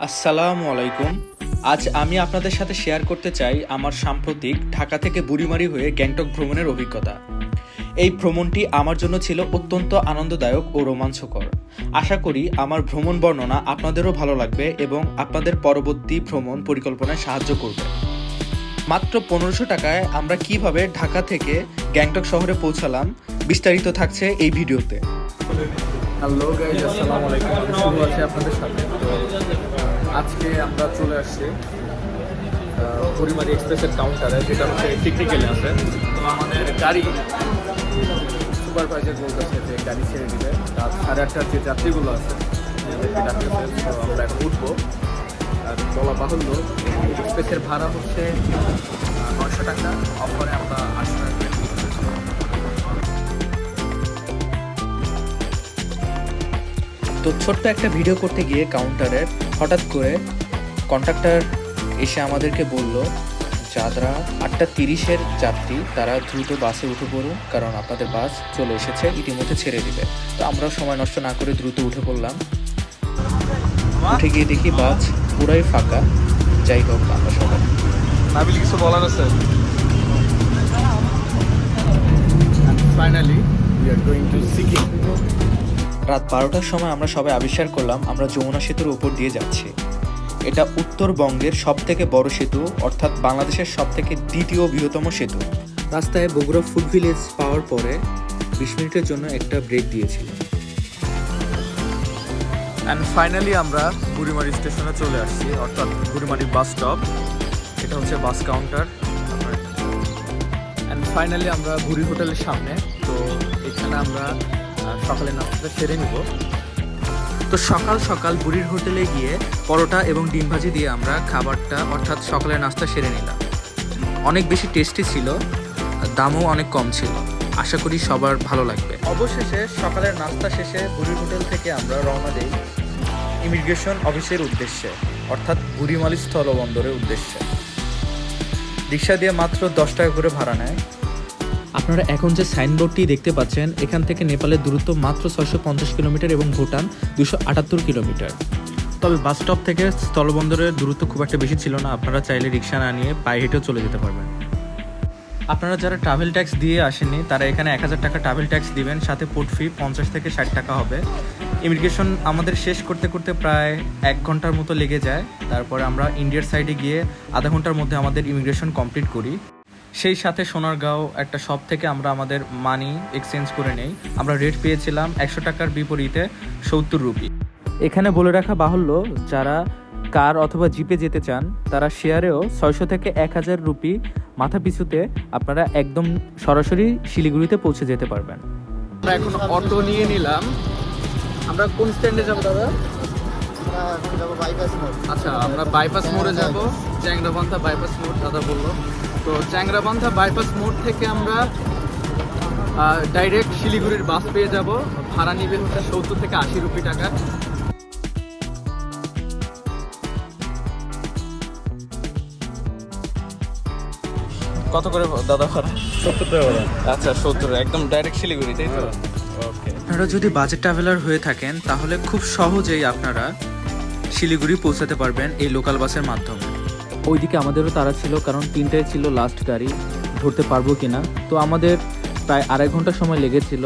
আসসালামু আলাইকুম। আজ আমি আপনাদের সাথে শেয়ার করতে চাই আমার সাম্প্রতিক ঢাকা থেকে বুড়িমারি হয়ে গ্যাংটক ভ্রমণের অভিজ্ঞতা। এই ভ্রমণটি আমার জন্য ছিল অত্যন্ত আনন্দদায়ক ও রোমাঞ্চকর। আশা করি আমার ভ্রমণ বর্ণনা আপনাদেরও ভালো লাগবে এবং আপনাদের পরবর্তী ভ্রমণ পরিকল্পনায় সাহায্য করবে। মাত্র 1500 টাকায় আমরা কিভাবে ঢাকা থেকে গ্যাংটক শহরে পৌঁছালাম বিস্তারিত থাকছে এই ভিডিওতে। হ্যালো গাইজ, আসসালামু আলাইকুম। আমি শুরু আছি আপনাদের সাথে। তো আজকে আমরা চলে আসছি বুড়িমারি এক্সপ্রেসের কাউন্টারে, যেটা হচ্ছে টেকনিক্যালি আছে। তো আমাদের গাড়ি সুপারভাইজার বলতেছে যে গাড়ি ছেড়ে দিবে রাত 8:30 যে যাত্রীগুলো আছে তাদেরকে ডাকতেছে। তো আমরা এখন উঠবো। আর বলা বাহুল্য, এক্সপ্রেসের ভাড়া হচ্ছে 900 টাকা, অফারে আমরা 800 টাকা। তো ছোট্ট একটা ভিডিও করতে গিয়ে কাউন্টারের হঠাৎ করে কন্ট্রাক্টর এসে আমাদেরকে বলল, যারা 8:30-এর যাত্রী তারা দ্রুত বাসে উঠে পড়ুন, কারণ আপনাদের বাস চলে এসেছে, ইতিমধ্যে ছেড়ে দিবে। তো আমরাও সময় নষ্ট না করে দ্রুত উঠে পড়লাম। উঠে গিয়ে দেখি বাস পুরাই ফাঁকা। যাই হোক, আমরা সবাই নাবিল কিছু বলার আছে? Finally we are going to Sikkim. রাত 12টার সময় আমরা সবাই আবিষ্কার করলাম আমরা যমুনা সেতুর উপর দিয়ে যাচ্ছি। এটা উত্তরবঙ্গের সবথেকে বড় সেতু, অর্থাৎ বাংলাদেশের সবথেকে দ্বিতীয় বৃহত্তম সেতু। রাস্তায় বগুড়া ফুড ভিলেজ পাওয়ার পরে 20 মিনিটের জন্য একটা ব্রেক দিয়েছিল। অ্যান্ড ফাইনালি আমরা বুড়িমারি স্টেশনে চলে আসছি, অর্থাৎ বুড়িমারি বাস স্টপ। এটা হচ্ছে বাস কাউন্টার। অ্যান্ড ফাইনালি আমরা বুড়ি হোটেলের সামনে। তো এখানে আমরা সকালে নাস্তাটা সেরে নিব। তো সকাল সকাল বুড়ির হোটেলে গিয়ে পরোটা এবং ডিম ভাজি দিয়ে আমরা খাবারটা অর্থাৎ সকালের নাস্তা সেরে নিলাম। অনেক বেশি টেস্টি ছিল, দামও অনেক কম ছিল। আশা করি সবার ভালো লাগবে। অবশেষে সকালের নাস্তা শেষে বুড়ির হোটেল থেকে আমরা রওনা দিই ইমিগ্রেশন অফিসের উদ্দেশ্যে, অর্থাৎ বুড়িমালি স্থলবন্দরের উদ্দেশ্যে। রিক্সা দিয়ে মাত্র 10 টাকা করে ভাড়া নেয়। আপনারা এখন যে সাইনবোর্ডটি দেখতে পাচ্ছেন, এখান থেকে নেপালের দূরত্ব মাত্র 650 কিলোমিটার এবং ভুটান 278 কিলোমিটার। তবে বাস স্টপ থেকে স্থলবন্দরের দূরত্ব খুব একটা বেশি ছিল না। আপনারা চাইলে রিক্সা না নিয়ে পায়ে হেঁটেও চলে যেতে পারবেন। আপনারা যারা ট্রাভেল ট্যাক্স দিয়ে আসেননি তারা এখানে 1000 টাকা ট্রাভেল ট্যাক্স দিবেন, সাথে পোর্ট ফি 50 থেকে 60 টাকা হবে। ইমিগ্রেশন আমাদের শেষ করতে করতে প্রায় 1 ঘন্টার মতো লেগে যায়। তারপরে আমরা ইন্ডিয়ার সাইডে গিয়ে আধা ঘন্টার মধ্যে আমাদের ইমিগ্রেশন কমপ্লিট করি। সেই সাথে সোনারগাঁও একটা শপ থেকে আমরা আমাদের মানি এক্সচেঞ্জ করে নেই। আমরা রেট পেয়েছিলাম 100 টাকার বিপরীতে 70 রুপি। এখানে বলে রাখা বাহুল্য, যারা কার অথবা জিপে যেতে চান তারা শেয়ারেও 600 থেকে 1000 রুপি মাথা পিছুতে আপনারা একদম সরাসরি শিলিগুড়িতে পৌঁছে যেতে পারবেন। আমরা এখন অটো নিয়ে নিলাম। আমরা কোন স্ট্যান্ডে যাবো দাদা? আচ্ছা, আমরা বাইপাস মোড়ে যাব। চ্যাংরাবান্ধা বাইপাস মোড় দাদা বললো। তো চ্যাংরাবান্ধা বাইপাস মোড় থেকে আমরা ডাইরেক্ট শিলিগুড়ির বাস পেয়ে যাব। ভাড়া নিবে হচ্ছে 70 থেকে 80 রুপি টাকা। কত করে দাদা ভাড়া? 70 টাকা ভাড়া। আচ্ছা, 70, একদম ডাইরেক্ট শিলিগুড়ি, তাই তো? ওকে। আপনারা যদি বাজেট ট্রাভেলার হয়ে থাকেন তাহলে খুব সহজেই আপনারা শিলিগুড়ি পৌঁছাতে পারবেন এই লোকাল বাসের মাধ্যমে। ওইদিকে আমাদেরও তাড়া ছিল, কারণ 3টায় ছিল লাস্ট গাড়ি, ধরতে পারবো কিনা। তো আমাদের প্রায় 2.5 ঘন্টা সময় লেগেছিল।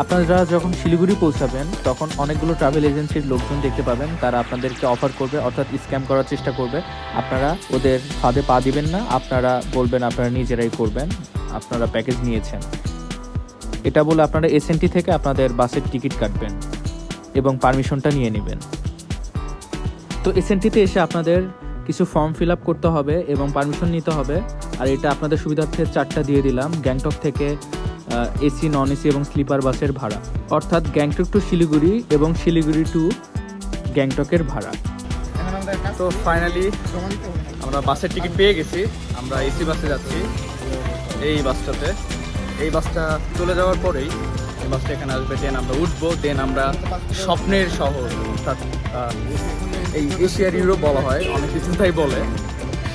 আপনারা যখন শিলিগুড়ি পৌঁছাবেন তখন অনেকগুলো ট্রাভেল এজেন্সির লোকজন দেখতে পাবেন, তারা আপনাদেরকে অফার করবে, অর্থাৎ স্ক্যাম করার চেষ্টা করবে। আপনারা ওদের ফাঁদে পা দিবেন না। আপনারা বলবেন আপনারা নিজেরাই করবেন, আপনারা প্যাকেজ নিয়েছেন এটা বলে আপনারা এসএনটি থেকে আপনাদের বাসের টিকিট কাটবেন এবং পারমিশনটা নিয়ে নেবেন। তো এসএনটিতে এসে আপনাদের কিছু ফর্ম ফিল আপ করতে হবে এবং পারমিশন নিতে হবে। আর এটা আপনাদের সুবিধার্থে 4টা দিয়ে দিলাম। গ্যাংটক থেকে এসি, নন এসি এবং স্লিপার বাসের ভাড়া, অর্থাৎ গ্যাংটক টু শিলিগুড়ি এবং শিলিগুড়ি টু গ্যাংটকের ভাড়া। তো ফাইনালি আমরা বাসের টিকিট পেয়ে গেছি। আমরা এসি বাসে যাচ্ছি, এই বাসটাতে। এই বাসটা চলে যাওয়ার পরেই এই বাসটা এখানে আসবে, দেন আমরা উঠবো। দেন আমরা স্বপ্নের শহর, অর্থাৎ এই এশিয়ার ইউরোপ বলা হয়, অনেক কিছু তাই বলে,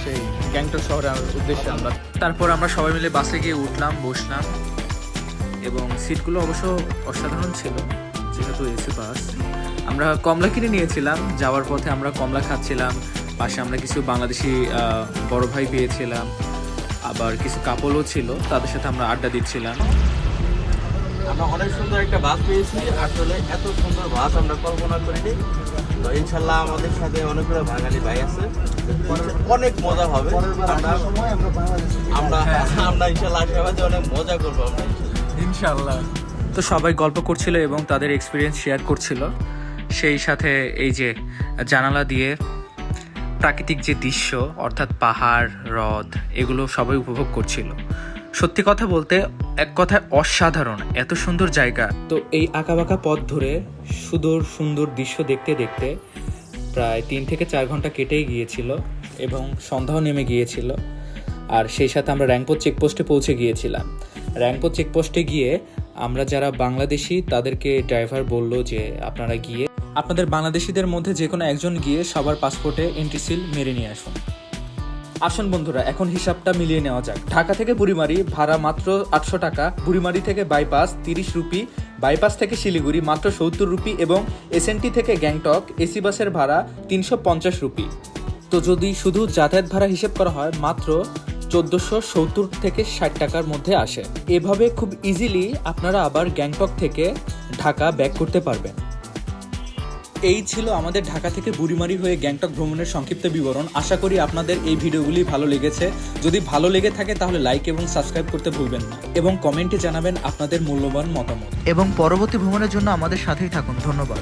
সেই গ্যাংটক শহরের উদ্দেশ্যে আমরা। তারপর আমরা সবাই মিলে বাসে গিয়ে উঠলাম, বসলাম এবং সিটগুলো অবশ্য অসাধারণ ছিল যেহেতু এসি বাস। আমরা কমলা কিনে নিয়েছিলাম, যাওয়ার পথে আমরা কমলা খাচ্ছিলাম, পাশে আমরা কিছু বাংলাদেশি বড় ভাই পেয়েছিলাম, আবার কিছু কাপলও ছিল, তাদের সাথে আমরা আড্ডা দিচ্ছিলাম। আমরা অনেক সুন্দর একটা বাস পেয়েছি, আসলে এত সুন্দর বাস আমরা কল্পনা করিনি। তো ইনশাল্লাহ আমাদের সাথে অনেকগুলো বাঙালি ভাই আছে, অনেক মজা হবে। আমরা ইনশাল্লাহ আশাবাদী অনেক মজা করবো আমরা ইনশাআল্লাহ। তো সবাই গল্প করছিল এবং তাদের এক্সপিরিয়েন্স শেয়ার করছিল, সেই সাথে এই যে জানালা দিয়ে প্রাকৃতিক যে দৃশ্য অর্থাৎ পাহাড়, হ্রদ, এগুলো সবাই উপভোগ করছিল। সত্যি কথা বলতে এক কথায় অসাধারণ, এত সুন্দর জায়গা। তো এই আঁকাবাঁকা পথ ধরে সুন্দর সুন্দর দৃশ্য দেখতে দেখতে প্রায় 3 থেকে 4 ঘন্টা কেটেই গিয়েছিল এবং সন্ধ্যাও নেমে গিয়েছিল। আর সেই সাথে আমরা র্যাংপো চেকপোস্টে পৌঁছে গিয়েছিলাম। র্যাংপো চেকপোস্টে গিয়ে আমরা যারা বাংলাদেশি তাদেরকে ড্রাইভার বলল যে আপনারা গিয়ে আপনাদের বাংলাদেশিদের মধ্যে যে কোনো একজন গিয়ে সবার পাসপোর্টে এন্ট্রি সিল মেরে নিয়ে আসুন। আসুন বন্ধুরা, এখন হিসাবটা মিলিয়ে নেওয়া যাক। ঢাকা থেকে বুড়িমারি ভাড়া মাত্র 800 টাকা, বুড়িমারি থেকে বাইপাস 30 রুপি, বাইপাস থেকে শিলিগুড়ি মাত্র 70 রুপি এবং এসএনটি থেকে গ্যাংটক এসি বাসের ভাড়া 350 রুপি। তো যদি শুধু যাতায়াত ভাড়া হিসেব করা হয় মাত্র 1470 থেকে 60 টাকার মধ্যে আসে। এভাবে খুব ইজিলি আপনারা আবার গ্যাংটক থেকে ঢাকা ব্যাক করতে পারবেন। এই ছিল আমাদের ঢাকা থেকে বুড়িমারি হয়ে গ্যাংটক ভ্রমণের সংক্ষিপ্ত বিবরণ। আশা করি আপনাদের এই ভিডিওগুলি ভালো লেগেছে। যদি ভালো লেগে থাকে তাহলে লাইক এবং সাবস্ক্রাইব করতে ভুলবেন না এবং কমেন্টে জানাবেন আপনাদের মূল্যবান মতামত। এবং পরবর্তী ভ্রমণের জন্য আমাদের সাথেই থাকুন। ধন্যবাদ।